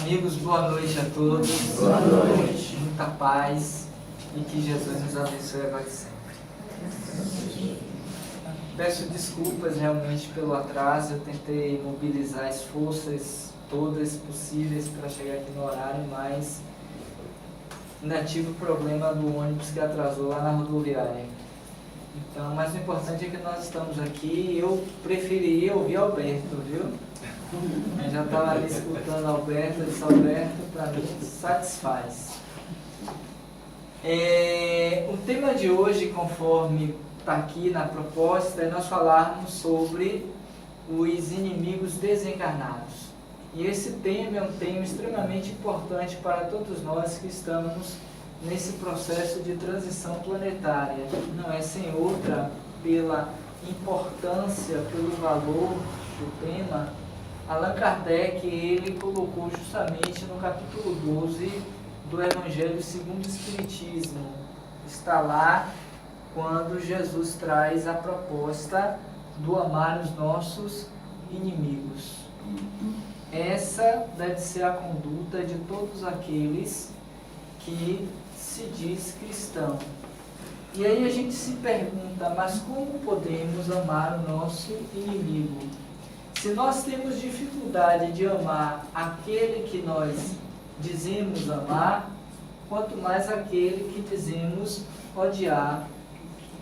Amigos, boa noite a todos. Boa noite. Muita paz e que Jesus nos abençoe agora e sempre. Peço desculpas realmente pelo atraso, eu tentei mobilizar as forças todas possíveis para chegar aqui no horário, mas ainda tive o problema do ônibus que atrasou lá na rodoviária. Então, mas o importante é que nós estamos aqui. Eu preferi ouvir Alberto, viu? Eu já estava ali escutando Alberto, eu disse: Alberto, para mim, satisfaz. O tema de hoje, conforme está aqui na proposta, é nós falarmos sobre os inimigos desencarnados. E esse tema é um tema extremamente importante para todos nós que estamos nesse processo de transição planetária. Não é sem outra, pela importância, pelo valor do tema. Allan Kardec, ele colocou justamente no capítulo 12 do Evangelho segundo o Espiritismo. Está lá quando Jesus traz a proposta do amar os nossos inimigos. Essa deve ser a conduta de todos aqueles que se diz cristão. E aí a gente se pergunta, mas como podemos amar o nosso inimigo? Se nós temos dificuldade de amar aquele que nós dizemos amar, quanto mais aquele que dizemos odiar,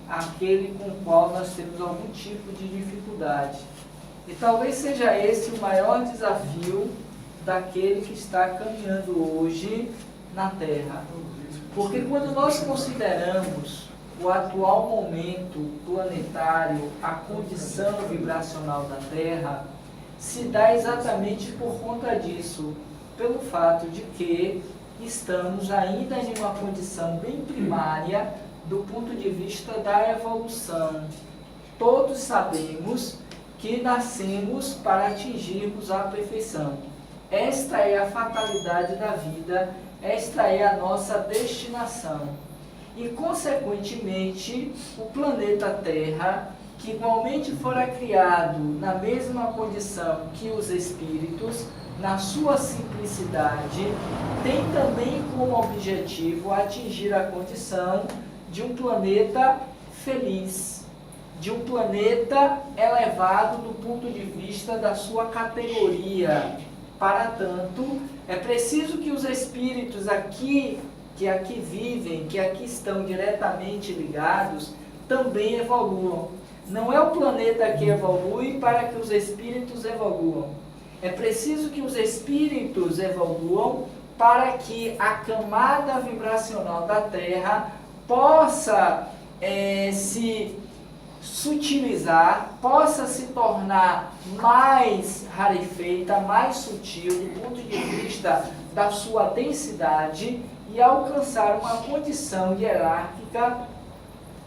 aquele com o qual nós temos algum tipo de dificuldade. E talvez seja esse o maior desafio daquele que está caminhando hoje na Terra. Porque quando nós consideramos o atual momento planetário, a condição vibracional da Terra, se dá exatamente por conta disso, pelo fato de que estamos ainda em uma condição bem primária do ponto de vista da evolução. Todos sabemos que nascemos para atingirmos a perfeição. Esta é a fatalidade da vida, esta é a nossa destinação. E, consequentemente, o planeta Terra, que igualmente fora criado na mesma condição que os espíritos, na sua simplicidade, tem também como objetivo atingir a condição de um planeta feliz, de um planeta elevado do ponto de vista da sua categoria. Para tanto, é preciso que os espíritos que aqui vivem, que aqui estão diretamente ligados, também evoluam. Não é o planeta que evolui para que os espíritos evoluam. É preciso que os espíritos evoluam para que a camada vibracional da Terra possa se sutilizar, possa se tornar mais rarefeita, mais sutil do ponto de vista da sua densidade e alcançar uma condição hierárquica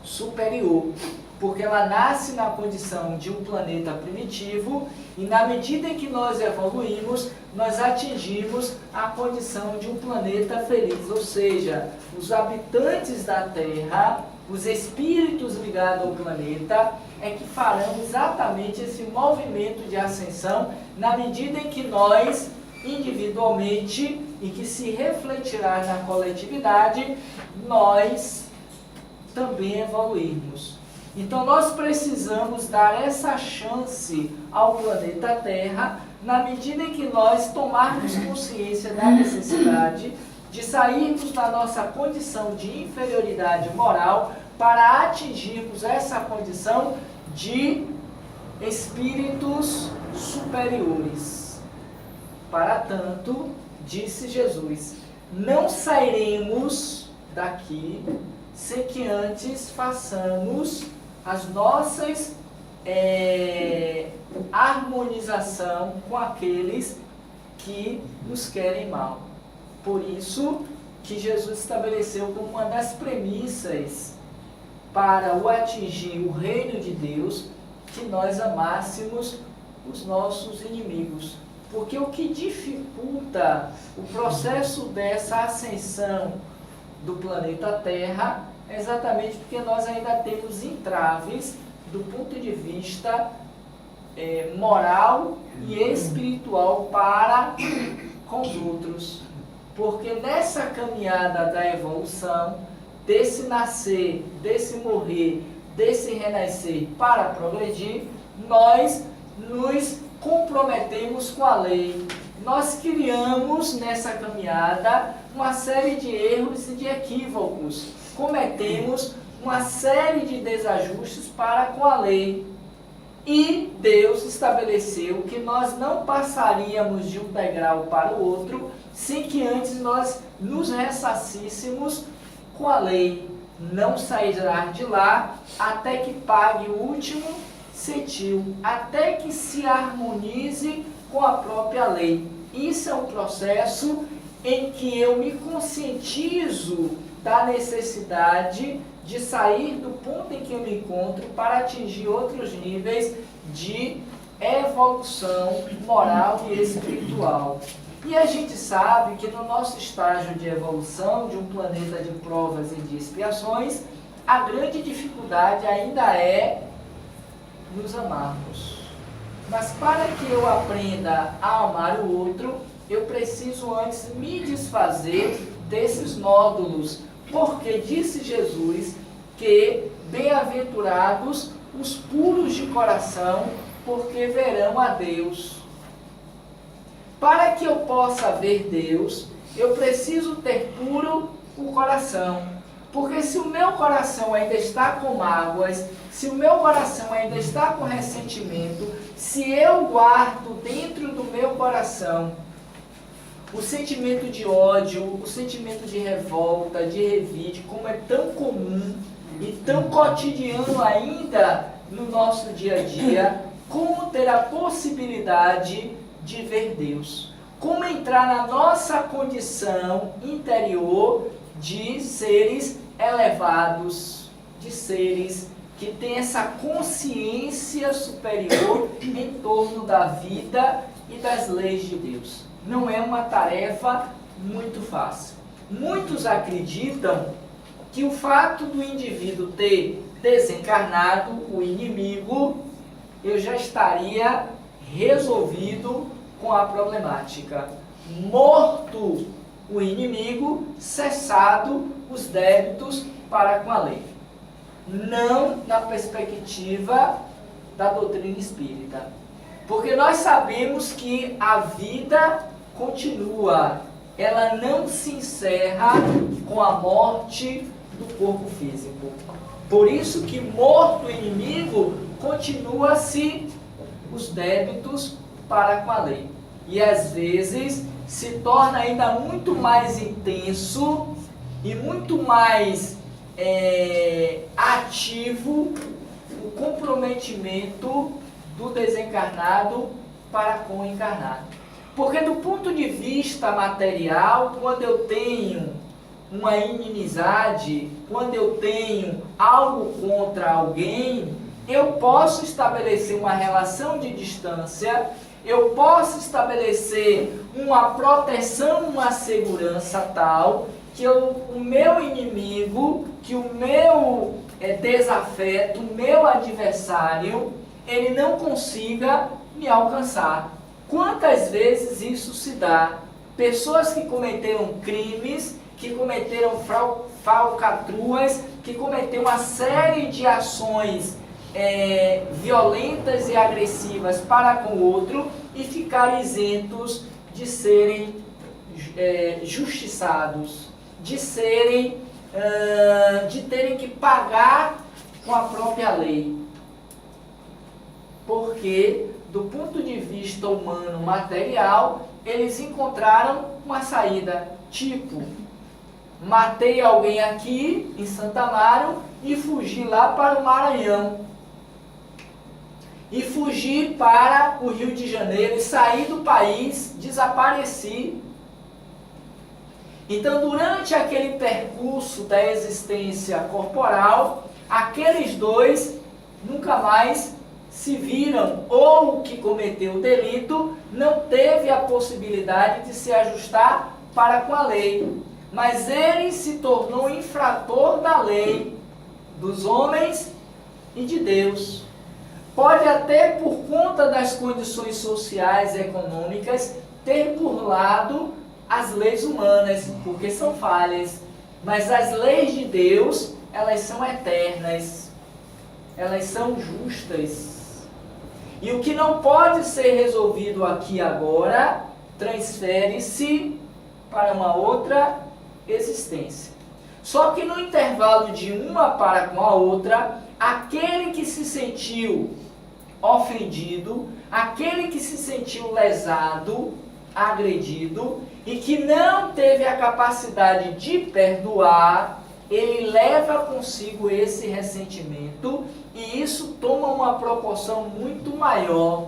superior. Porque ela nasce na condição de um planeta primitivo e na medida em que nós evoluímos, nós atingimos a condição de um planeta feliz. Ou seja, os habitantes da Terra, os espíritos ligados ao planeta, é que farão exatamente esse movimento de ascensão na medida em que nós, individualmente, e que se refletirá na coletividade, nós também evoluirmos. Então nós precisamos dar essa chance ao planeta Terra na medida em que nós tomarmos consciência da necessidade de sairmos da nossa condição de inferioridade moral para atingirmos essa condição de espíritos superiores. Para tanto, disse Jesus, não sairemos daqui sem que antes façamos as nossas harmonização com aqueles que nos querem mal. Por isso que Jesus estabeleceu como uma das premissas para o atingir o reino de Deus que nós amássemos os nossos inimigos. Porque o que dificulta o processo dessa ascensão do planeta Terra é exatamente porque nós ainda temos entraves do ponto de vista moral e espiritual para com os outros. Porque nessa caminhada da evolução, desse nascer, desse morrer, desse renascer para progredir, nós nos comprometemos com a lei. Nós criamos nessa caminhada uma série de erros e de equívocos. Cometemos uma série de desajustes para com a lei. E Deus estabeleceu que nós não passaríamos de um degrau para o outro sem que antes nós nos ressarcíssemos com a lei. Não sairá de lá até que pague o último centil, até que se harmonize com a própria lei. Isso é um processo em que eu me conscientizo da necessidade de sair do ponto em que eu me encontro para atingir outros níveis de evolução moral e espiritual. E a gente sabe que no nosso estágio de evolução, de um planeta de provas e de expiações, a grande dificuldade ainda é nos amarmos. Mas para que eu aprenda a amar o outro, eu preciso antes me desfazer desses nódulos. Porque disse Jesus que bem-aventurados os puros de coração, porque verão a Deus. Para que eu possa ver Deus, eu preciso ter puro o coração. Porque se o meu coração ainda está com mágoas, se o meu coração ainda está com ressentimento, se eu guardo dentro do meu coração o sentimento de ódio, o sentimento de revolta, de revide, como é tão comum e tão cotidiano ainda no nosso dia a dia, como ter a possibilidade de ver Deus? Como entrar na nossa condição interior de seres elevados, de seres que têm essa consciência superior em torno da vida e das leis de Deus? Não é uma tarefa muito fácil. Muitos acreditam que o fato do indivíduo ter desencarnado o inimigo, eu já estaria resolvido com a problemática. Morto o inimigo, cessado os débitos para com a lei. Não na perspectiva da doutrina espírita. Porque nós sabemos que a vida continua, ela não se encerra com a morte do corpo físico. Por isso que morto o inimigo, continua-se os débitos para com a lei. E às vezes se torna ainda muito mais intenso e muito mais ativo o comprometimento do desencarnado para com o encarnado. Porque do ponto de vista material, quando eu tenho uma inimizade, quando eu tenho algo contra alguém, eu posso estabelecer uma relação de distância, eu posso estabelecer uma proteção, uma segurança tal, que o meu inimigo, que o meu desafeto, o meu adversário, ele não consiga me alcançar. Quantas vezes isso se dá? Pessoas que cometeram crimes, que cometeram falcatruas, que cometeram uma série de ações violentas e agressivas para com o outro e ficaram isentos de serem justiçados, de terem que pagar com a própria lei. Porque, do ponto de vista humano, material, eles encontraram uma saída. Tipo, matei alguém aqui em Santo Amaro e fugi lá para o Maranhão. E fugi para o Rio de Janeiro e saí do país, desapareci. Então, durante aquele percurso da existência corporal, aqueles dois nunca mais se viram, ou o que cometeu o delito não teve a possibilidade de se ajustar para com a lei, mas ele se tornou infrator da lei dos homens e de Deus. Pode até por conta das condições sociais e econômicas ter burlado as leis humanas, porque são falhas, mas as leis de Deus, elas são eternas, elas são justas. E o que não pode ser resolvido aqui agora, transfere-se para uma outra existência. Só que no intervalo de uma para com a outra, aquele que se sentiu ofendido, aquele que se sentiu lesado, agredido, e que não teve a capacidade de perdoar, ele leva consigo esse ressentimento, e isso toma uma proporção muito maior.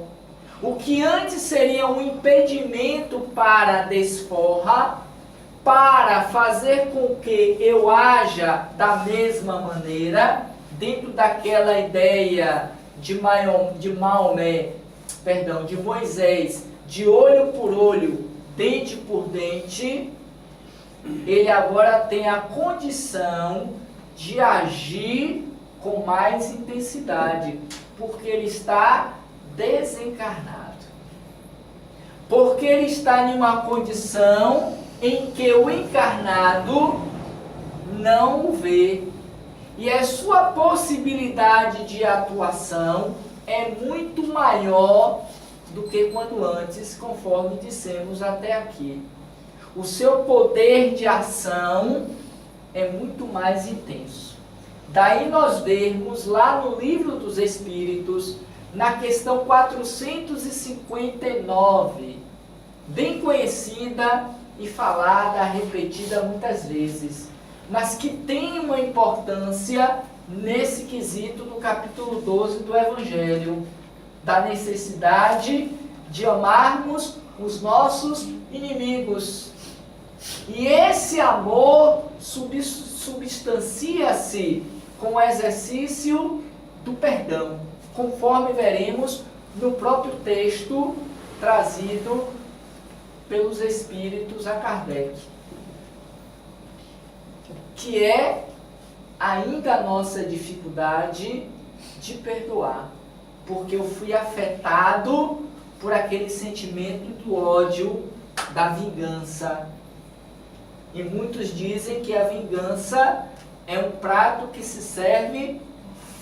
O que antes seria um impedimento para a desforra, para fazer com que eu haja da mesma maneira, dentro daquela ideia de Moisés, de olho por olho, dente por dente, ele agora tem a condição de agir com mais intensidade, porque ele está desencarnado. Porque ele está em uma condição em que o encarnado não o vê. E a sua possibilidade de atuação é muito maior do que quando antes, conforme dissemos até aqui. O seu poder de ação é muito mais intenso. Daí nós vemos lá no Livro dos Espíritos, na questão 459, bem conhecida e falada, repetida muitas vezes, mas que tem uma importância nesse quesito do capítulo 12 do Evangelho, da necessidade de amarmos os nossos inimigos. E esse amor substancia-se com o exercício do perdão, conforme veremos no próprio texto trazido pelos Espíritos a Kardec, que é ainda a nossa dificuldade de perdoar, porque eu fui afetado por aquele sentimento do ódio, da vingança. E muitos dizem que a vingança é um prato que se serve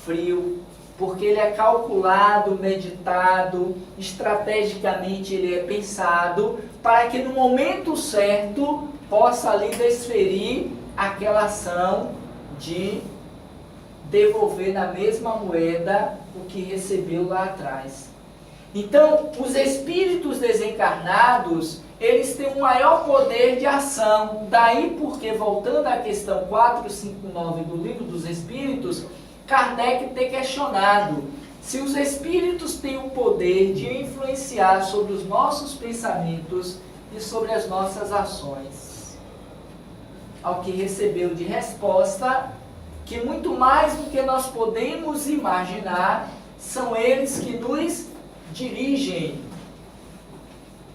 frio, porque ele é calculado, meditado, estrategicamente ele é pensado, para que no momento certo possa ali desferir aquela ação de devolver na mesma moeda o que recebeu lá atrás. Então, os espíritos desencarnados, eles têm um maior poder de ação. Daí porque, voltando à questão 459 do Livro dos Espíritos, Kardec tem questionado se os espíritos têm o poder de influenciar sobre os nossos pensamentos e sobre as nossas ações. Ao que recebeu de resposta que muito mais do que nós podemos imaginar, são eles que nos dirigem.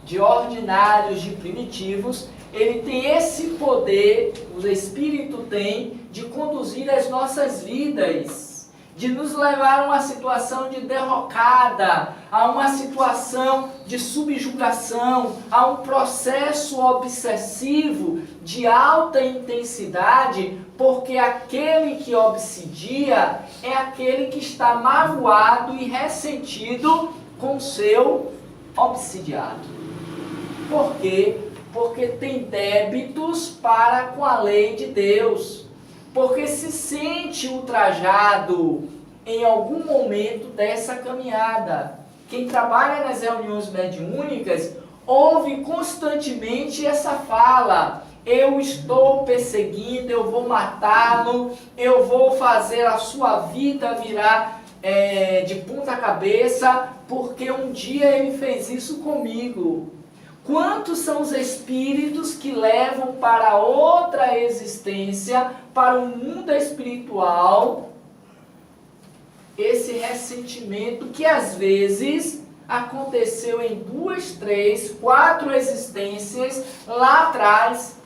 De ordinários, de primitivos, ele tem esse poder, o Espírito tem, de conduzir as nossas vidas, de nos levar a uma situação de derrocada, a uma situação de subjugação, a um processo obsessivo de alta intensidade, porque aquele que obsidia é aquele que está magoado e ressentido com seu obsidiado. Por quê? Porque tem débitos para com a lei de Deus, porque se sente ultrajado em algum momento dessa caminhada. Quem trabalha nas reuniões mediúnicas ouve constantemente essa fala: eu estou perseguindo, eu vou matá-lo, eu vou fazer a sua vida virar de ponta cabeça, porque um dia ele fez isso comigo. Quantos são os espíritos que levam para outra existência, para o mundo espiritual, esse ressentimento que às vezes aconteceu em 2, 3, 4 existências lá atrás?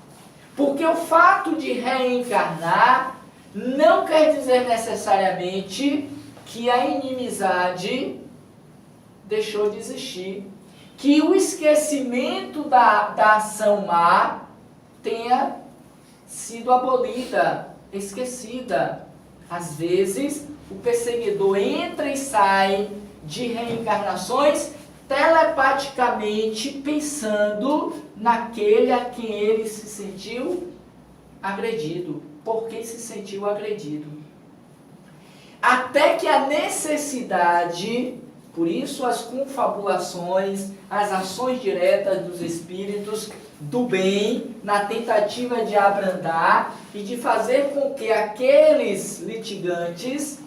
Porque o fato de reencarnar não quer dizer necessariamente que a inimizade deixou de existir. que o esquecimento da ação má tenha sido abolida, esquecida. Às vezes, o perseguidor entra e sai de reencarnações telepaticamente pensando naquele a quem ele se sentiu agredido. Por que se sentiu agredido? Até que a necessidade, por isso as confabulações, as ações diretas dos espíritos do bem, na tentativa de abrandar e de fazer com que aqueles litigantes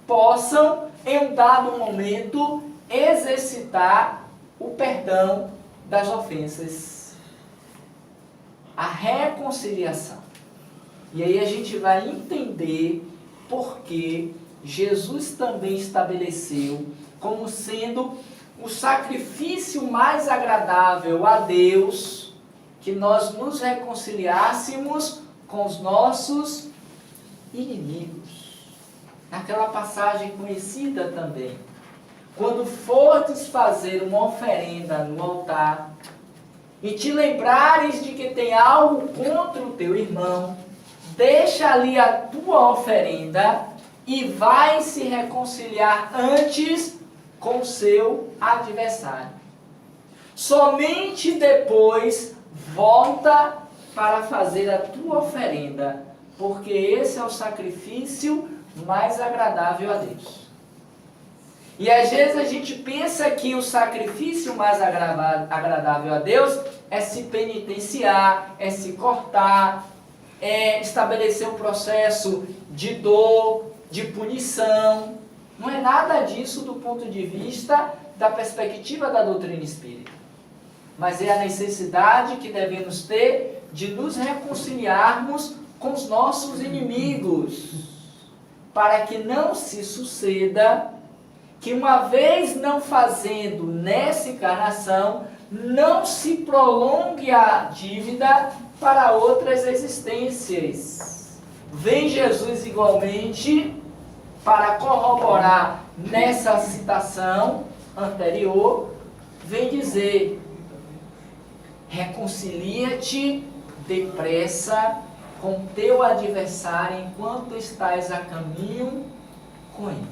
possam, em um dado momento, exercitar o perdão das ofensas, a reconciliação. E aí a gente vai entender por que Jesus também estabeleceu como sendo o sacrifício mais agradável a Deus que nós nos reconciliássemos com os nossos inimigos. Naquela passagem conhecida também, quando fordes fazer uma oferenda no altar e te lembrares de que tem algo contra o teu irmão, deixa ali a tua oferenda e vai se reconciliar antes com o seu adversário. Somente depois volta para fazer a tua oferenda, porque esse é o sacrifício mais agradável a Deus. E às vezes a gente pensa que o sacrifício mais agradável a Deus é se penitenciar, é se cortar, é estabelecer um processo de dor, de punição. Não é nada disso do ponto de vista da perspectiva da doutrina espírita. Mas é a necessidade que devemos ter de nos reconciliarmos com os nossos inimigos, para que não se suceda que, uma vez não fazendo nessa encarnação, não se prolongue a dívida para outras existências. Vem Jesus igualmente para corroborar nessa citação anterior, vem dizer: reconcilia-te depressa com teu adversário enquanto estás a caminho com ele,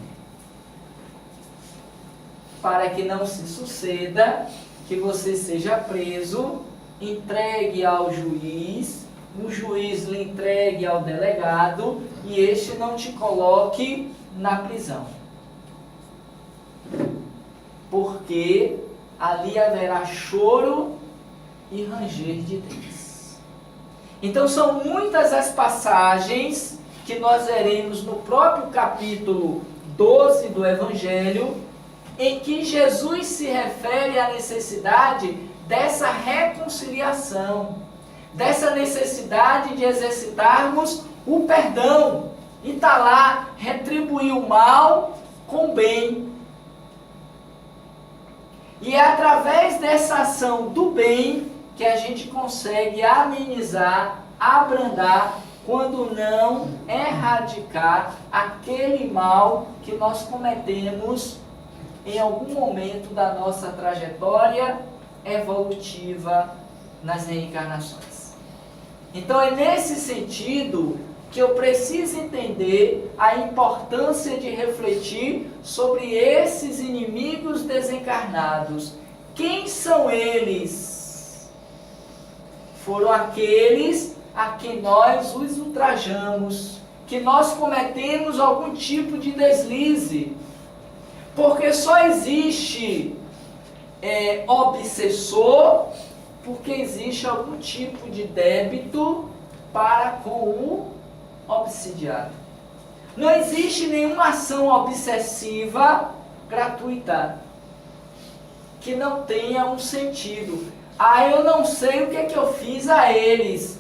para que não se suceda que você seja preso, entregue ao juiz, o juiz lhe entregue ao delegado e este não te coloque na prisão, porque ali haverá choro e ranger de dentes. Então são muitas as passagens que nós veremos no próprio capítulo 12 do Evangelho, em que Jesus se refere à necessidade dessa reconciliação, dessa necessidade de exercitarmos o perdão, e está lá, retribuir o mal com o bem. E é através dessa ação do bem que a gente consegue amenizar, abrandar, quando não erradicar aquele mal que nós cometemos em algum momento da nossa trajetória evolutiva nas reencarnações. Então é nesse sentido que eu preciso entender a importância de refletir sobre esses inimigos desencarnados. Quem são eles? Foram aqueles a quem nós os ultrajamos, que nós cometemos algum tipo de deslize, porque só existe obsessor porque existe algum tipo de débito para com o obsidiado. Não existe nenhuma ação obsessiva gratuita que não tenha um sentido. Ah, eu não sei o que é que eu fiz a eles.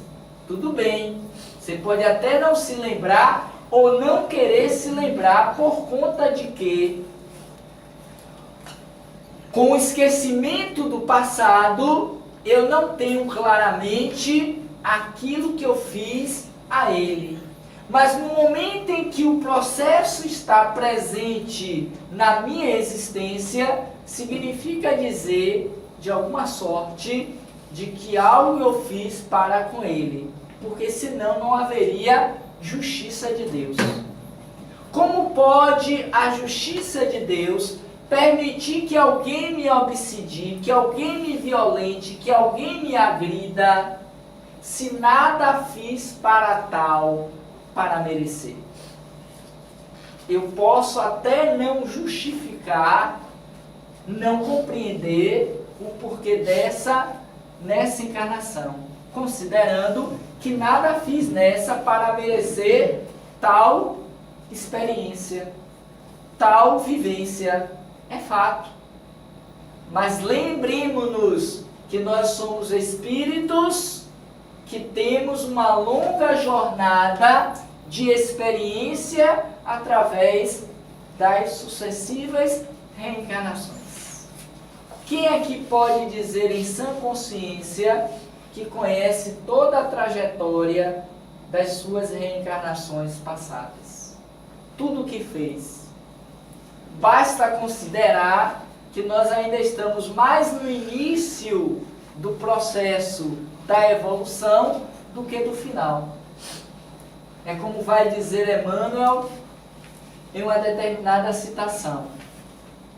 Tudo bem, você pode até não se lembrar ou não querer se lembrar por conta de que, com o esquecimento do passado, eu não tenho claramente aquilo que eu fiz a ele. Mas no momento em que o processo está presente na minha existência, significa dizer de alguma sorte de que algo eu fiz para com ele, porque senão não haveria justiça de Deus. Como pode a justiça de Deus permitir que alguém me obsidie, que alguém me violente, que alguém me agrida, se nada fiz para tal, para merecer? Eu posso até não justificar, não compreender o porquê nessa encarnação, considerando que nada fiz nessa para merecer tal experiência, tal vivência. É fato. Mas lembremos-nos que nós somos espíritos que temos uma longa jornada de experiência através das sucessivas reencarnações. Quem aqui pode dizer em sã consciência que conhece toda a trajetória das suas reencarnações passadas? Tudo o que fez. Basta considerar que nós ainda estamos mais no início do processo da evolução do que do final. É como vai dizer Emmanuel em uma determinada citação: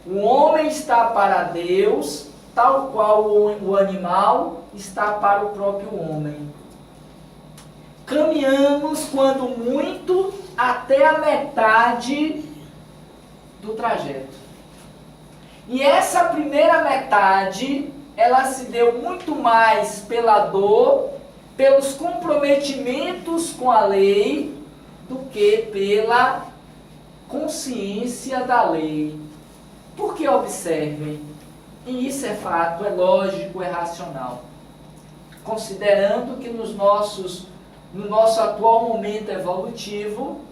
o homem está para Deus, tal qual o animal está para o próprio homem. Caminhamos, quando muito, até a metade do trajeto. E essa primeira metade, ela se deu muito mais pela dor, pelos comprometimentos com a lei, do que pela consciência da lei. Porque observem, e isso é fato, é lógico, é racional. Considerando que no nosso atual momento evolutivo,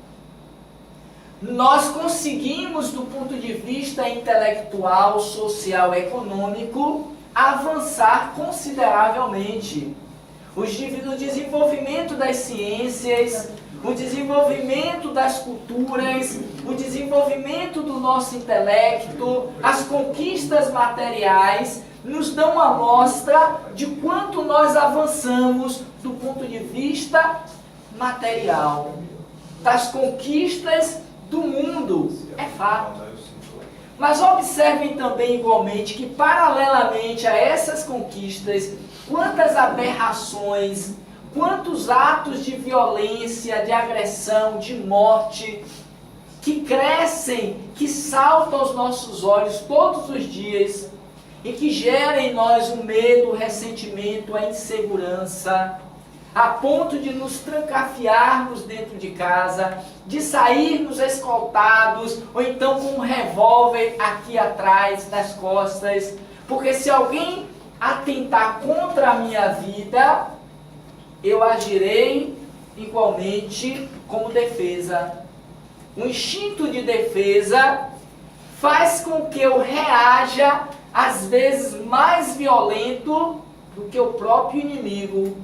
nós conseguimos, do ponto de vista intelectual, social, econômico, avançar consideravelmente. O desenvolvimento das ciências, o desenvolvimento das culturas, o desenvolvimento do nosso intelecto, as conquistas materiais, nos dão uma amostra de quanto nós avançamos do ponto de vista material, das conquistas do mundo. É fato. Mas observem também igualmente que, paralelamente a essas conquistas, quantas aberrações, quantos atos de violência, de agressão, de morte, que crescem, que saltam aos nossos olhos todos os dias e que geram em nós o medo, o ressentimento, a insegurança, a ponto de nos trancafiarmos dentro de casa, de sairmos escoltados, ou então com um revólver aqui atrás, nas costas, porque se alguém atentar contra a minha vida, eu agirei igualmente como defesa. O instinto de defesa faz com que eu reaja, às vezes mais violento do que o próprio inimigo.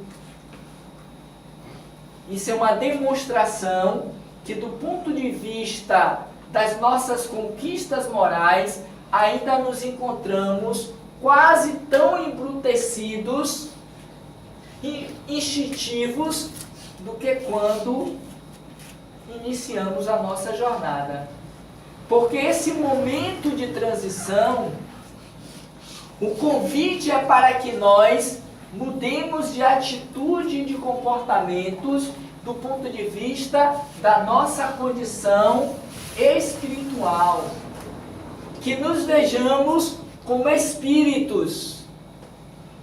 Isso é uma demonstração que, do ponto de vista das nossas conquistas morais, ainda nos encontramos quase tão embrutecidos e instintivos do que quando iniciamos a nossa jornada. Porque esse momento de transição, o convite é para que nós mudemos de atitude e de comportamentos do ponto de vista da nossa condição espiritual. Que nos vejamos como espíritos.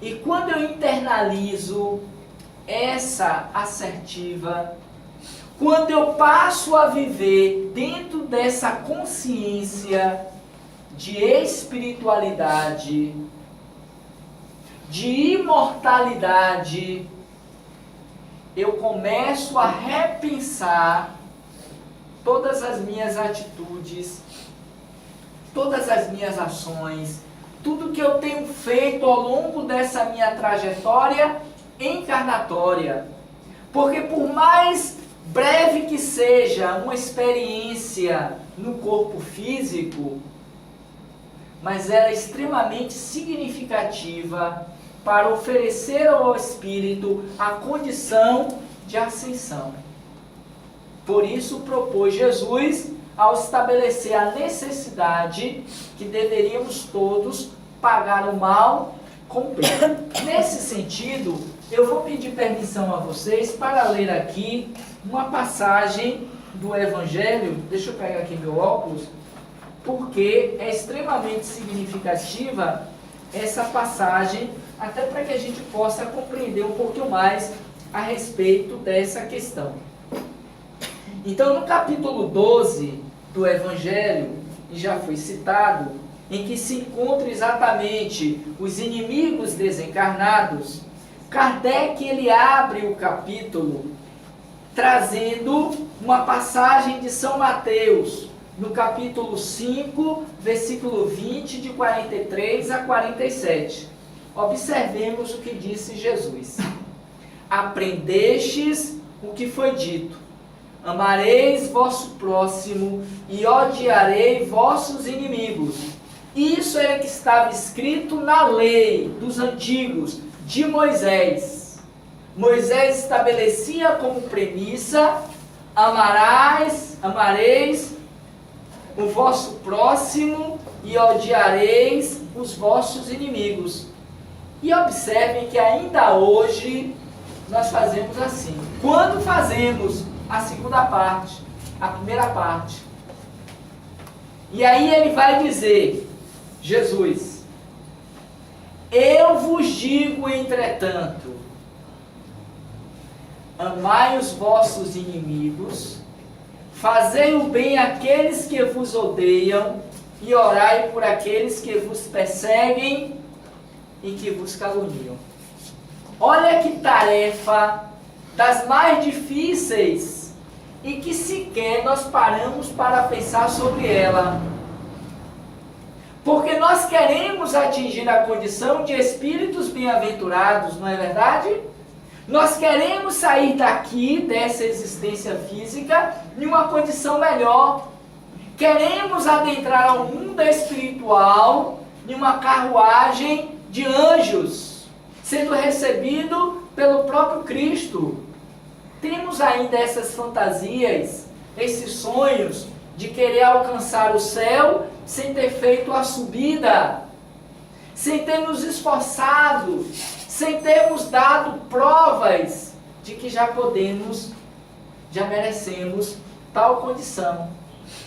E quando eu internalizo essa assertiva, quando eu passo a viver dentro dessa consciência de espiritualidade, de imortalidade, eu começo a repensar todas as minhas atitudes, todas as minhas ações, tudo que eu tenho feito ao longo dessa minha trajetória encarnatória. Porque por mais breve que seja uma experiência no corpo físico, mas ela é extremamente significativa para oferecer ao Espírito a condição de ascensão. Por isso propôs Jesus ao estabelecer a necessidade que deveríamos todos pagar o mal com o bem. Nesse sentido, eu vou pedir permissão a vocês para ler aqui uma passagem do Evangelho. Deixa eu pegar aqui meu óculos, porque é extremamente significativa essa passagem, até para que a gente possa compreender um pouquinho mais a respeito dessa questão. Então, no capítulo 12 do Evangelho, e já foi citado, em que se encontra exatamente os inimigos desencarnados, Kardec ele abre o capítulo trazendo uma passagem de São Mateus, no capítulo 5, versículo 20, de 43 a 47. Observemos o que disse Jesus. Aprendestes o que foi dito: amareis vosso próximo e odiarei vossos inimigos. Isso era que estava escrito na lei dos antigos, de Moisés. Moisés estabelecia como premissa: amareis o vosso próximo e odiareis os vossos inimigos. E observem que ainda hoje nós fazemos assim. Quando fazemos a segunda parte, a primeira parte, e aí ele vai dizer, Jesus: eu vos digo, entretanto, amai os vossos inimigos, fazei o bem àqueles que vos odeiam, e orai por aqueles que vos perseguem e que vos caluniam. Olha que tarefa das mais difíceis e que sequer nós paramos para pensar sobre ela. Porque nós queremos atingir a condição de espíritos bem-aventurados, não é verdade? Nós queremos sair daqui, dessa existência física, em uma condição melhor. Queremos adentrar ao mundo espiritual, em uma carruagem de anjos, sendo recebido pelo próprio Cristo. Temos ainda essas fantasias, esses sonhos de querer alcançar o céu sem ter feito a subida, sem ter nos esforçado, sem termos dado provas de que já podemos, já merecemos tal condição.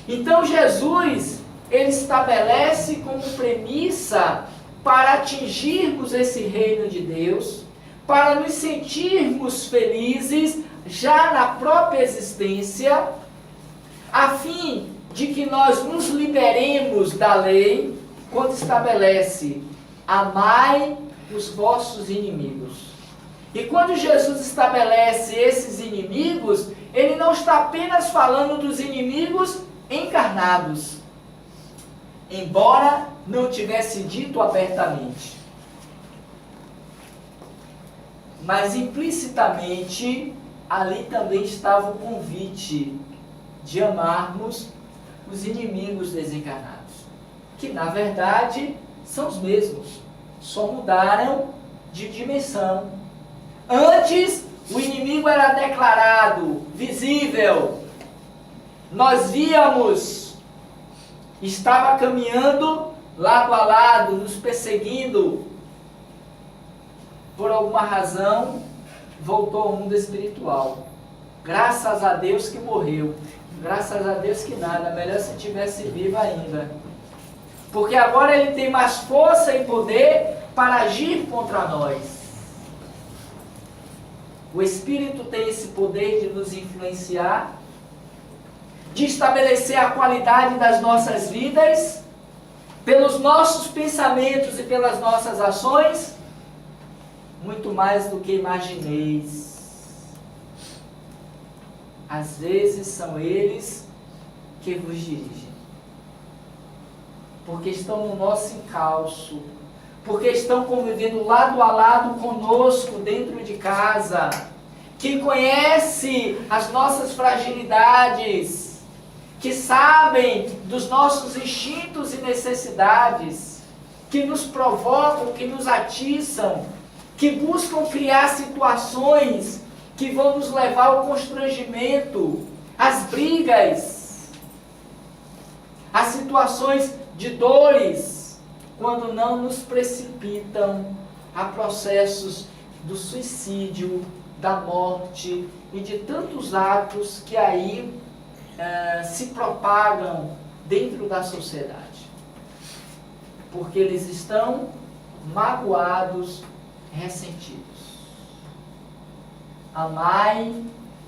Então Jesus, ele estabelece como premissa para atingirmos esse reino de Deus, para nos sentirmos felizes já na própria existência, a fim de que nós nos liberemos da lei, quando estabelece: amai os vossos inimigos. E quando Jesus estabelece esses inimigos, ele não está apenas falando dos inimigos encarnados, embora não tivesse dito abertamente, mas implicitamente ali também estava o convite de amarmos os inimigos desencarnados, que na verdade são os mesmos, só mudaram de dimensão. Antes o inimigo era declarado, visível, nós víamos, estava caminhando lado a lado, nos perseguindo. Por alguma razão voltou ao mundo espiritual. Graças a Deus que morreu. Graças a Deus que nada, melhor se tivesse vivo ainda. Porque agora ele tem mais força e poder para agir contra nós. O Espírito tem esse poder de nos influenciar, de estabelecer a qualidade das nossas vidas, pelos nossos pensamentos e pelas nossas ações, muito mais do que imagineis. Às vezes são eles que vos dirigem, porque estão no nosso encalço, porque estão convivendo lado a lado conosco dentro de casa, que conhece as nossas fragilidades, que sabem dos nossos instintos e necessidades, que nos provocam, que nos atiçam, que buscam criar situações que vão nos levar ao constrangimento, às brigas, às situações de dores, quando não nos precipitam a processos do suicídio, da morte e de tantos atos que aí se propagam dentro da sociedade. Porque eles estão magoados, ressentidos. Amai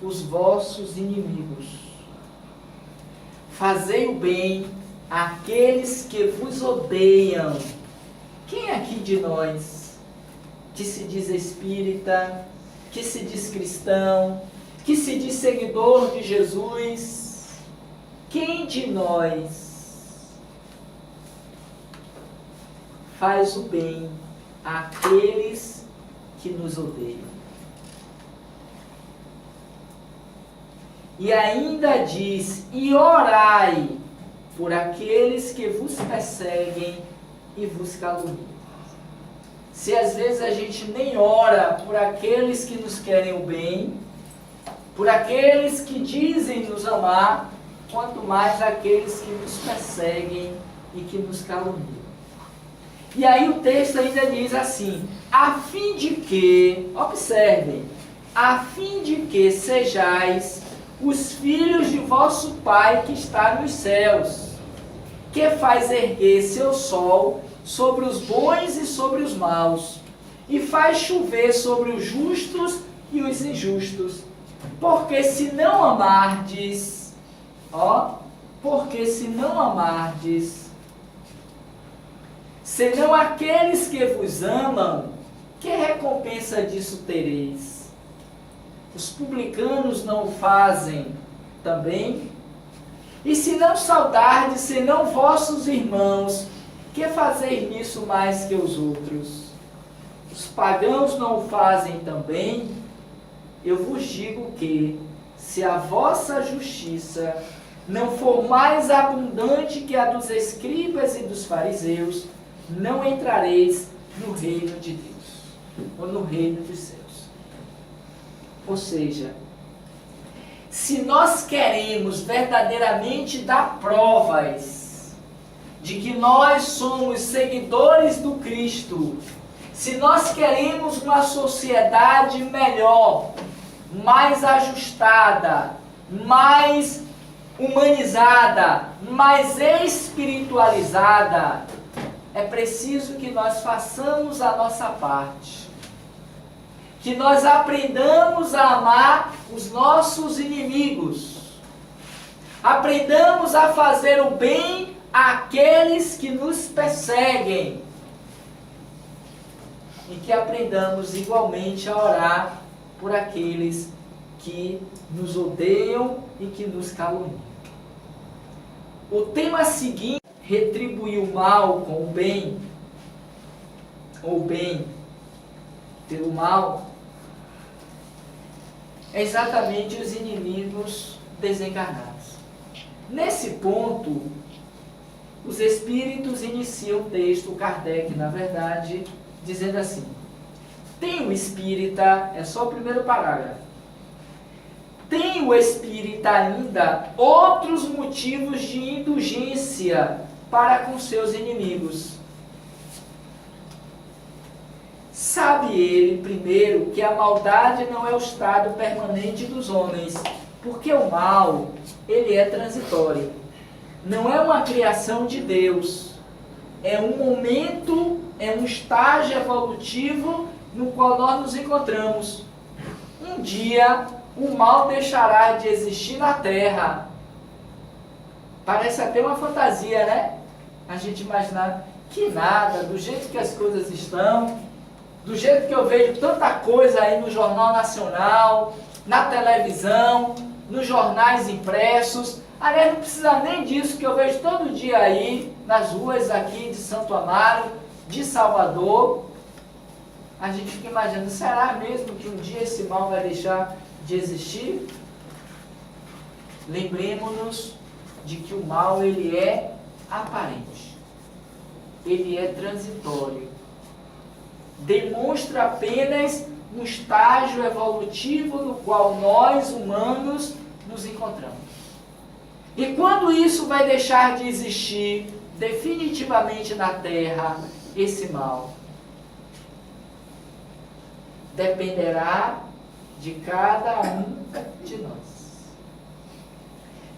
os vossos inimigos. Fazei o bem àqueles que vos odeiam. Quem aqui de nós que se diz espírita, que se diz cristão, que se diz seguidor de Jesus, quem de nós faz o bem àqueles que nos odeiam? E ainda diz, e orai por aqueles que vos perseguem e vos caluniam. Se às vezes a gente nem ora por aqueles que nos querem o bem, por aqueles que dizem nos amar, quanto mais aqueles que nos perseguem e que nos caluniam. E aí o texto ainda diz assim, a fim de que, observem, a fim de que sejais os filhos de vosso Pai que está nos céus, que faz erguer seu sol sobre os bons e sobre os maus, e faz chover sobre os justos e os injustos. Porque se não amardes, porque se não amardes, senão aqueles que vos amam, que recompensa disso tereis? Os publicanos não o fazem também? E se não saudardes, senão vossos irmãos, que fazeis nisso mais que os outros? Os pagãos não o fazem também? Eu vos digo que, se a vossa justiça não for mais abundante que a dos escribas e dos fariseus, não entrareis no reino de Deus, ou no reino dos céus. Ou seja, se nós queremos verdadeiramente dar provas de que nós somos seguidores do Cristo, se nós queremos uma sociedade melhor, mais ajustada, mais humanizada, mais espiritualizada, é preciso que nós façamos a nossa parte. Que nós aprendamos a amar os nossos inimigos. Aprendamos a fazer o bem àqueles que nos perseguem. E que aprendamos igualmente a orar por aqueles que nos odeiam e que nos caluniam. O tema seguinte, retribuir o mal com o bem, ou bem pelo mal, é exatamente os inimigos desencarnados. Nesse ponto, os espíritos iniciam o texto, Kardec, na verdade, dizendo assim: tem o espírita, é só o primeiro parágrafo, tem o espírita ainda outros motivos de indulgência para com seus inimigos. Sabe ele, primeiro, que a maldade não é o estado permanente dos homens, porque o mal, ele é transitório. Não é uma criação de Deus. É um momento, é um estágio evolutivo no qual nós nos encontramos. Um dia, o mal deixará de existir na Terra. Parece até uma fantasia, né? A gente imaginar que nada, do jeito que as coisas estão, do jeito que eu vejo tanta coisa aí no Jornal Nacional, na televisão, nos jornais impressos. Aliás, não precisa nem disso, que eu vejo todo dia aí, nas ruas aqui de Santo Amaro, de Salvador. A gente fica imaginando, será mesmo que um dia esse mal vai deixar de existir? Lembremos-nos de que o mal ele é aparente, ele é transitório, demonstra apenas um estágio evolutivo no qual nós, humanos, nos encontramos. E quando isso vai deixar de existir definitivamente na Terra, esse mal dependerá de cada um de nós.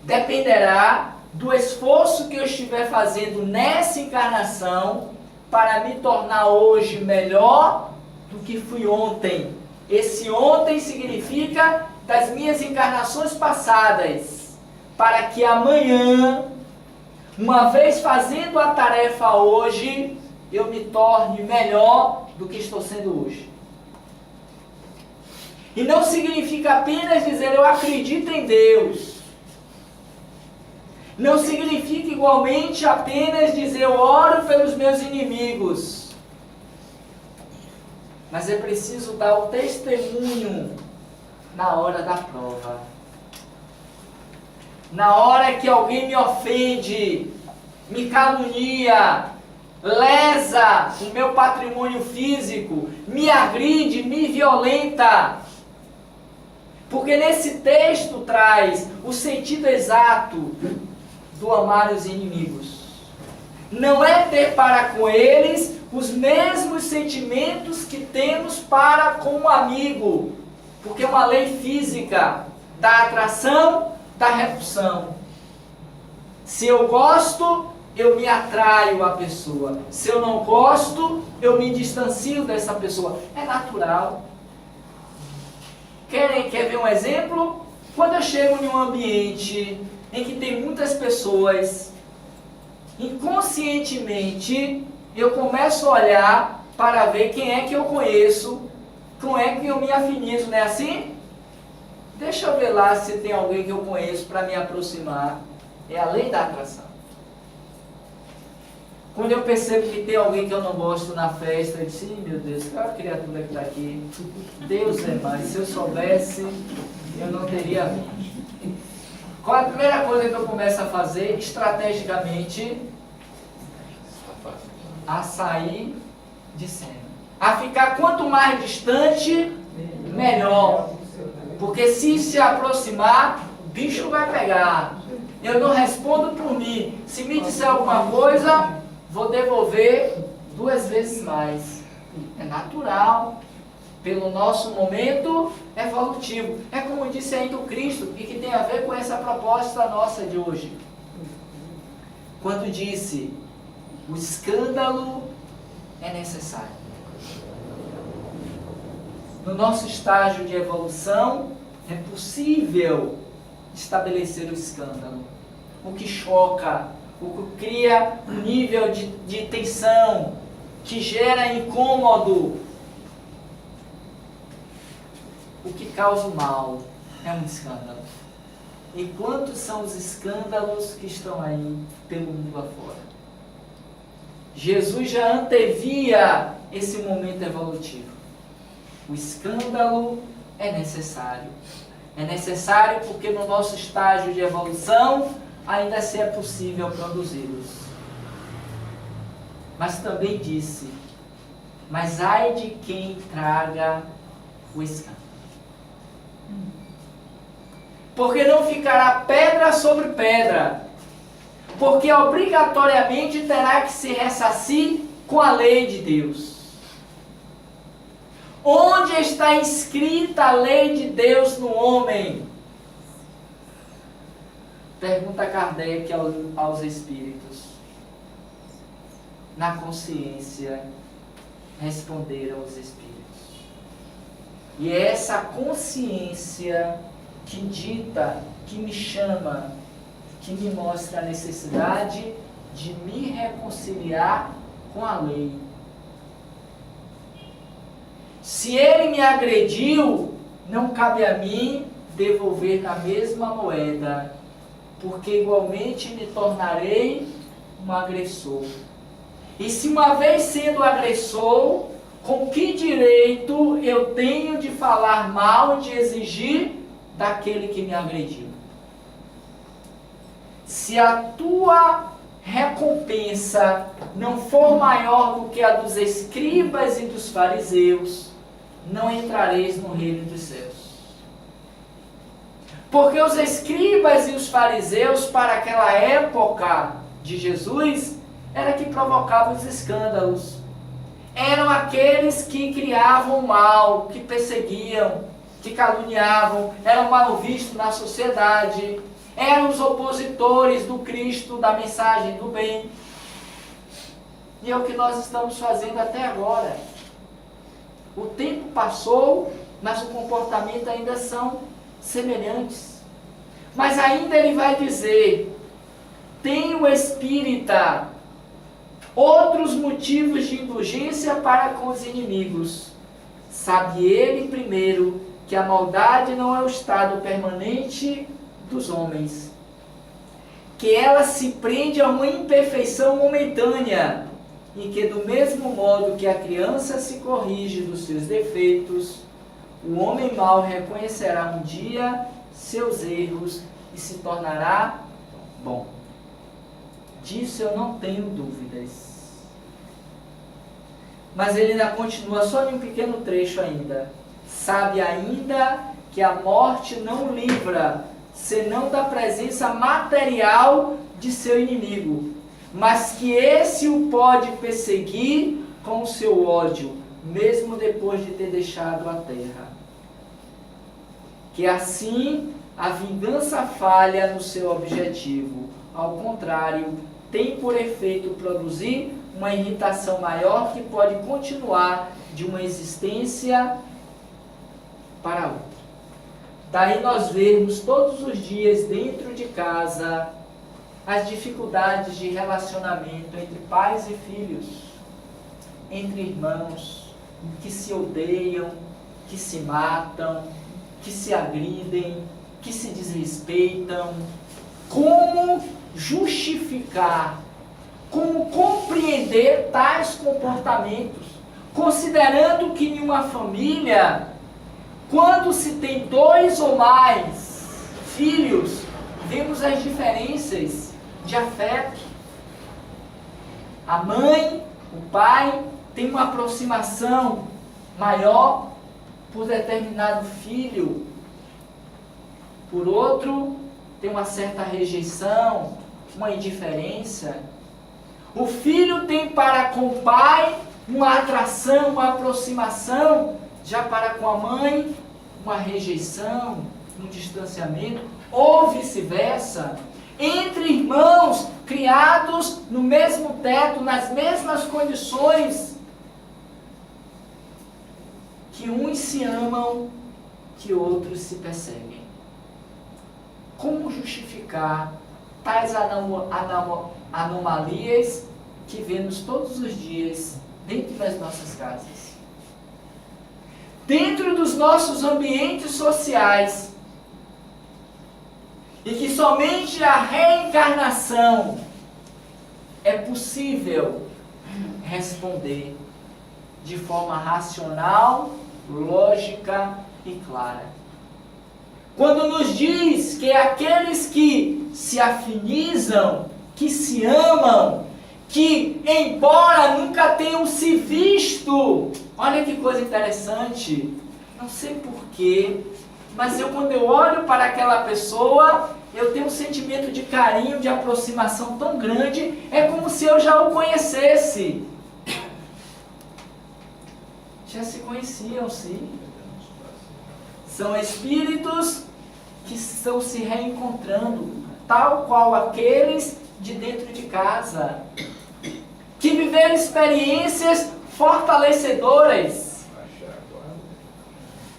Dependerá do esforço que eu estiver fazendo nessa encarnação para me tornar hoje melhor do que fui ontem. Esse ontem significa das minhas encarnações passadas, para que amanhã, uma vez fazendo a tarefa hoje, eu me torne melhor do que estou sendo hoje. E não significa apenas dizer eu acredito em Deus. Não significa igualmente apenas dizer eu oro pelos meus inimigos. Mas é preciso dar o testemunho na hora da prova. Na hora que alguém me ofende, me calunia, lesa o meu patrimônio físico, me agride, me violenta. Porque nesse texto traz o sentido exato do amar os inimigos. Não é ter para com eles os mesmos sentimentos que temos para com um amigo. Porque é uma lei física da atração, da repulsão. Se eu gosto, eu me atraio à pessoa. Se eu não gosto, eu me distancio dessa pessoa. É natural. Quer ver um exemplo? Quando eu chego em um ambiente em que tem muitas pessoas, inconscientemente eu começo a olhar para ver quem é que eu conheço, com é que eu me afinizo, não é assim? Deixa eu ver lá se tem alguém que eu conheço para me aproximar. É a lei da atração. Quando eu percebo que tem alguém que eu não gosto na festa, eu disse, meu Deus, que criatura que está aqui. Deus é mais, se eu soubesse, eu não teria vindo. Qual é a primeira coisa que eu começo a fazer, estrategicamente? A sair de cena. A ficar quanto mais distante, melhor. Porque se aproximar, o bicho vai pegar. Eu não respondo por mim. Se me disser alguma coisa, vou devolver 2 vezes mais. É natural. Pelo nosso momento evolutivo. É como disse ainda o Cristo, e que tem a ver com essa proposta nossa de hoje. Quando disse, o escândalo é necessário. No nosso estágio de evolução, é possível estabelecer o escândalo. O que choca, o que cria um nível de tensão, que gera incômodo. O que causa o mal é um escândalo. E quantos são os escândalos que estão aí pelo mundo afora? Jesus já antevia esse momento evolutivo. O escândalo é necessário. É necessário porque no nosso estágio de evolução ainda se é possível produzi-los. Mas também disse, mas ai de quem traga o escândalo. Porque não ficará pedra sobre pedra, porque obrigatoriamente terá que se ressarcir com a lei de Deus. Onde está inscrita a lei de Deus no homem? Pergunta Kardec aos espíritos. Na consciência, responderam os espíritos. E é essa consciência que dita, que me chama, que me mostra a necessidade de me reconciliar com a lei. Se ele me agrediu, não cabe a mim devolver na mesma moeda, porque igualmente me tornarei um agressor. E se uma vez sendo agressor, com que direito eu tenho de falar mal, de exigir daquele que me agrediu? se a tua recompensa não for maior do que a dos escribas e dos fariseus, não entrareis no reino dos céus. Porque os escribas e os fariseus, para aquela época de Jesus, era que provocavam os escândalos. Eram aqueles que criavam mal, que perseguiam, que caluniavam, eram mal vistos na sociedade, eram os opositores do Cristo, da mensagem do bem. E é o que nós estamos fazendo até agora. O tempo passou, mas o comportamento ainda são semelhantes. Mas ainda ele vai dizer: tem o espírita outros motivos de indulgência para com os inimigos. Sabe ele primeiro que a maldade não é o estado permanente dos homens, que ela se prende a uma imperfeição momentânea, e que do mesmo modo que a criança se corrige dos seus defeitos, o homem mau reconhecerá um dia seus erros e se tornará bom. Disso eu não tenho dúvidas. Mas ele ainda continua, só em um pequeno trecho ainda. Sabe ainda que a morte não o livra, senão da presença material de seu inimigo, mas que esse o pode perseguir com o seu ódio, mesmo depois de ter deixado a terra. Que assim a vingança falha no seu objetivo. Ao contrário, tem por efeito produzir uma irritação maior que pode continuar de uma existência para outra. Daí nós vemos todos os dias dentro de casa as dificuldades de relacionamento entre pais e filhos, entre irmãos que se odeiam, que se matam, que se agridem, que se desrespeitam. Como justificar, como compreender tais comportamentos, considerando que em uma família, quando se tem 2 ou mais filhos, vemos as diferenças de afeto. A mãe, o pai, tem uma aproximação maior por determinado filho, por outro, tem uma certa rejeição, uma indiferença. O filho tem para com o pai uma atração, uma aproximação, já para com a mãe, uma rejeição, um distanciamento, ou vice-versa. Entre irmãos criados no mesmo teto, nas mesmas condições, que uns se amam, que outros se perseguem. Como justificar tais anomalias que vemos todos os dias dentro das nossas casas? Dentro dos nossos ambientes sociais, e que somente a reencarnação é possível responder de forma racional, lógica e clara. Quando nos diz que aqueles que se afinizam, que se amam, que embora nunca tenham se visto, olha que coisa interessante, não sei porquê, mas quando eu olho para aquela pessoa, eu tenho um sentimento de carinho, de aproximação tão grande, é como se eu já o conhecesse. Já se conheciam, sim. São espíritos que estão se reencontrando, tal qual aqueles de dentro de casa, que viveram experiências fortalecedoras.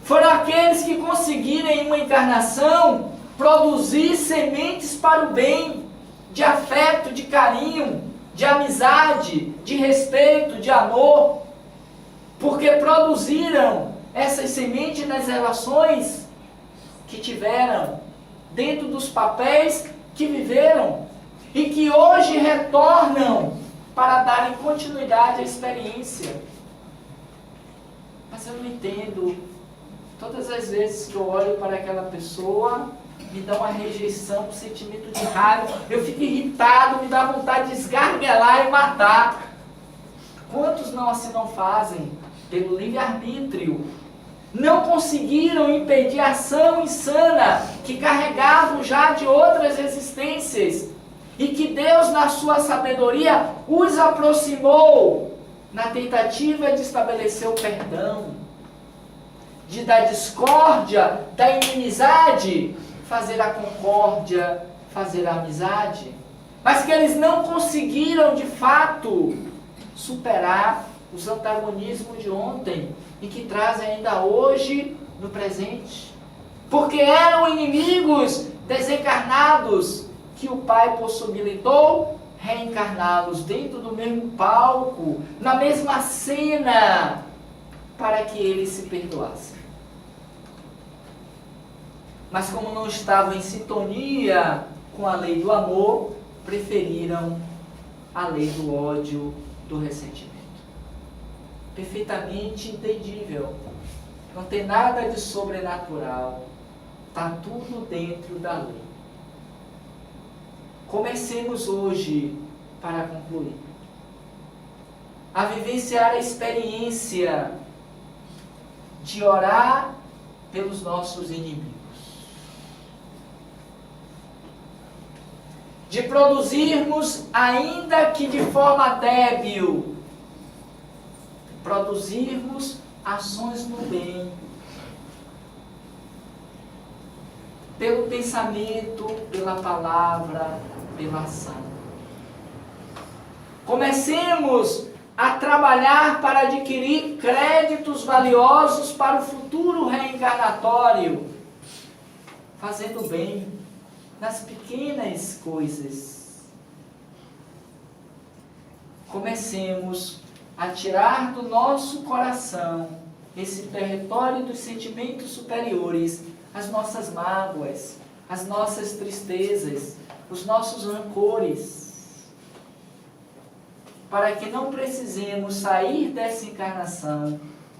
Foram aqueles que conseguiram em uma encarnação produzir sementes para o bem, de afeto, de carinho, de amizade, de respeito, de amor, porque produziram essas sementes nas relações que tiveram, dentro dos papéis que viveram, e que hoje retornam para darem continuidade à experiência. Mas eu não entendo Todas as vezes que eu olho para aquela pessoa, me dá uma rejeição, um sentimento de raiva, eu fico irritado, me dá vontade de esgarguelar e matar. Quantos não assim não fazem? Pelo livre-arbítrio. Não conseguiram impedir a ação insana que carregavam já de outras existências e que Deus, na sua sabedoria, os aproximou na tentativa de estabelecer o perdão, de da discórdia, da inimizade, fazer a concórdia, fazer a amizade, mas que eles não conseguiram de fato superar os antagonismos de ontem e que trazem ainda hoje no presente, porque eram inimigos desencarnados que o Pai possibilitou reencarná-los dentro do mesmo palco, na mesma cena, para que eles se perdoassem. Mas como não estavam em sintonia com a lei do amor, preferiram a lei do ódio, do ressentimento. Perfeitamente entendível. Não tem nada de sobrenatural. Está tudo dentro da lei. Comecemos hoje, para concluir, a vivenciar a experiência de orar pelos nossos inimigos. De produzirmos, ainda que de forma débil, produzirmos ações no bem, pelo pensamento, pela palavra, pela ação. Comecemos a trabalhar para adquirir créditos valiosos para o futuro reencarnatório, fazendo bem nas pequenas coisas. Comecemos a tirar do nosso coração, esse território dos sentimentos superiores, as nossas mágoas, as nossas tristezas, os nossos rancores, para que não precisemos sair dessa encarnação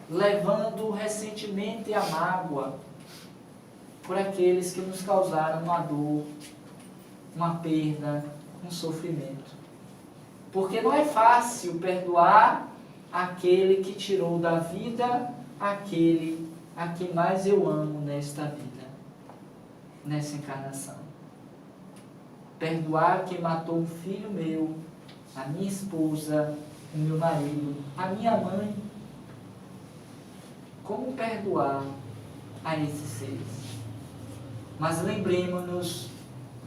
levando o ressentimento e a mágoa por aqueles que nos causaram uma dor, uma perda, um sofrimento. Porque não é fácil perdoar aquele que tirou da vida aquele a quem mais eu amo nesta vida, nessa encarnação. Perdoar quem matou um filho meu, a minha esposa, o meu marido, a minha mãe. Como perdoar a esses seres? Mas lembremos-nos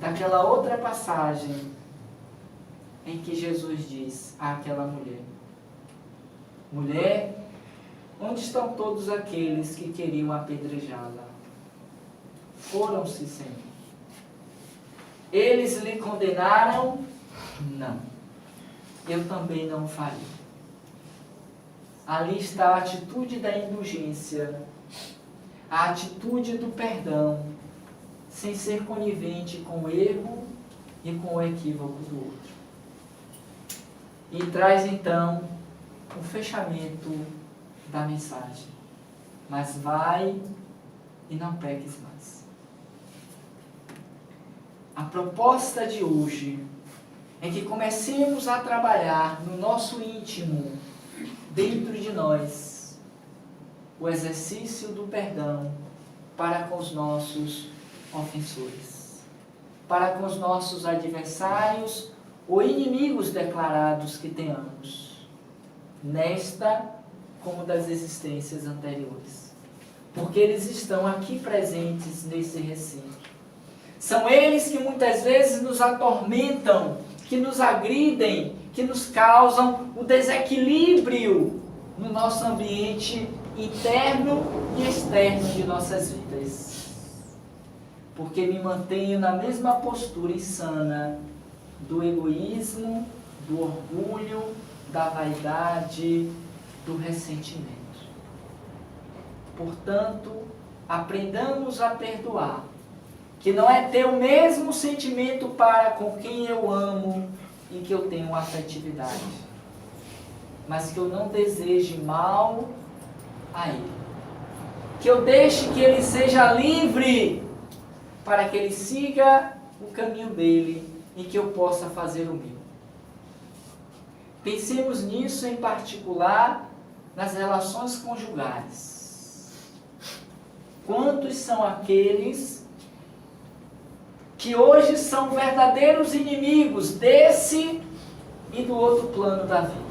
daquela outra passagem em que Jesus diz àquela mulher: mulher, onde estão todos aqueles que queriam apedrejá-la? Foram-se, Senhor. Eles lhe condenaram? Não. Eu também não o farei. Ali está a atitude da indulgência, a atitude do perdão, sem ser conivente com o erro e com o equívoco do outro. E traz então o fechamento da mensagem. Mas vai e não peques mais. A proposta de hoje é que comecemos a trabalhar no nosso íntimo, dentro de nós, o exercício do perdão para com os nossos ofensores, para com os nossos adversários ou inimigos declarados que tenhamos, nesta como das existências anteriores. Porque eles estão aqui presentes nesse recinto. São eles que muitas vezes nos atormentam, que nos agridem, que nos causam o desequilíbrio no nosso ambiente interno e externo de nossas vidas. Porque me mantenho na mesma postura insana do egoísmo, do orgulho, da vaidade, do ressentimento. Portanto, aprendamos a perdoar, que não é ter o mesmo sentimento para com quem eu amo e que eu tenho afetividade, mas que eu não deseje mal a ele. que eu deixe que ele seja livre, para que ele siga o caminho dele e que eu possa fazer o meu. Pensemos nisso em particular nas relações conjugais. Quantos são aqueles que hoje são verdadeiros inimigos desse e do outro plano da vida?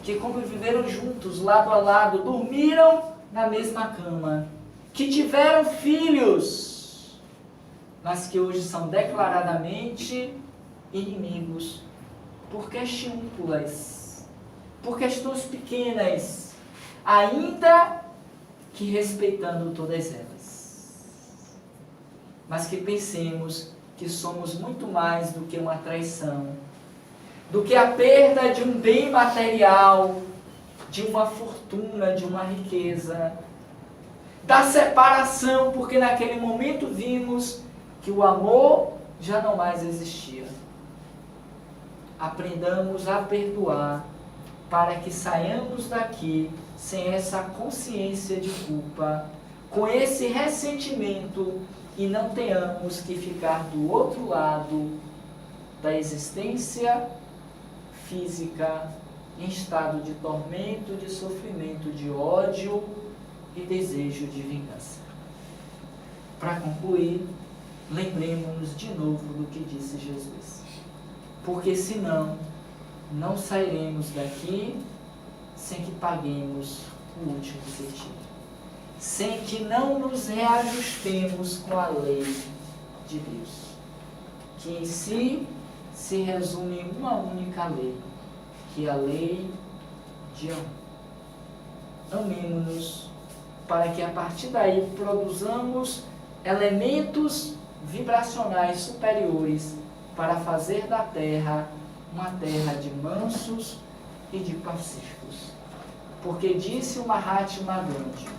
Que conviveram juntos, lado a lado, dormiram na mesma cama, que tiveram filhos, mas que hoje são declaradamente inimigos por questões, por questões pequenas, ainda que respeitando todas elas. Mas que pensemos que somos muito mais do que uma traição, do que a perda de um bem material, de uma fortuna, de uma riqueza, da separação, porque naquele momento vimos que o amor já não mais existia. Aprendamos a perdoar, para que saiamos daqui sem essa consciência de culpa, com esse ressentimento, e não tenhamos que ficar do outro lado da existência física, em estado de tormento, de sofrimento, de ódio e desejo de vingança. Para concluir, lembremos-nos de novo do que disse Jesus. Porque senão, não sairemos daqui sem que paguemos o último sentido. Sem que não nos reajustemos com a lei de Deus, que em si se resume em uma única lei, que é a lei de amor. Amemo-nos, para que a partir daí produzamos elementos vibracionais superiores para fazer da terra uma terra de mansos e de pacíficos. Porque disse o Mahatma Gandhi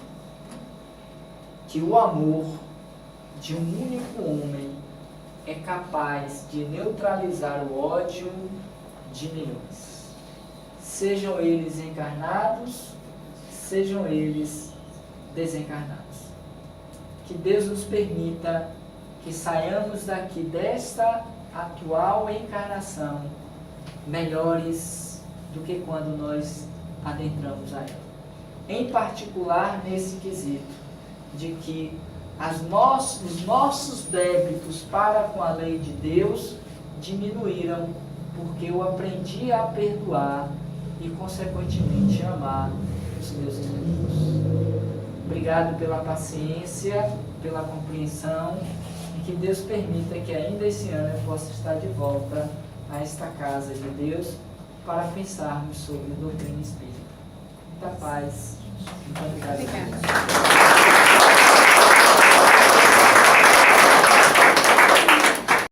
que o amor de um único homem é capaz de neutralizar o ódio de milhões. Sejam eles encarnados, sejam eles desencarnados. Que Deus nos permita que saiamos daqui desta atual encarnação melhores do que quando nós adentramos a ela. Em particular nesse quesito de que os nossos débitos para com a lei de Deus diminuíram, porque eu aprendi a perdoar e consequentemente amar os meus inimigos. Obrigado pela paciência, pela compreensão, e que Deus permita que ainda esse ano eu possa estar de volta a esta casa de Deus para pensarmos sobre doutrina espírita. Muita paz. Muito obrigado.